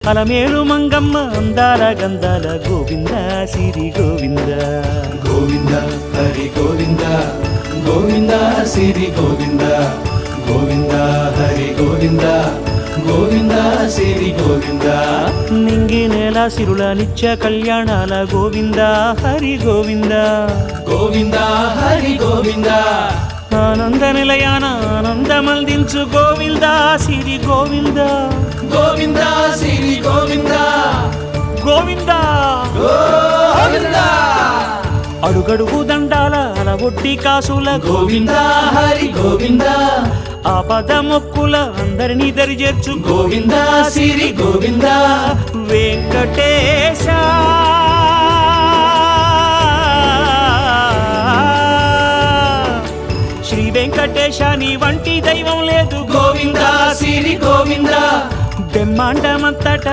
అలమేలు మంగమ్మ అందాల గంధాల గోవింద సిరి గోవింద గోవింద హరి గోవింద గోవింద సిరి గోవింద గోవింద హరి గోవింద గోవింద సిరి గోవింద నింగి నేల సిరుల నిత్య కళ్యాణాల గోవింద హరి గోవింద గోవింద హరి గోవింద ఆనంద నిలయాన ఆనందమందించు గోవింద సిరి గోవింద గోవింద సిరి గోవింద గోవింద గోవింద అడుగడుగు దండాల అలవొట్టి కాసుల గోవింద హరి గోవింద ఆపద మొక్కుల అందరినీ దరిచేర్చు గోవింద సిరి గోవింద వెంకటేశ శ్రీ వెంకటేశ నీ వంటి దైవం లేదు గోవింద సిరి గోవింద బ్రహ్మాండమంతట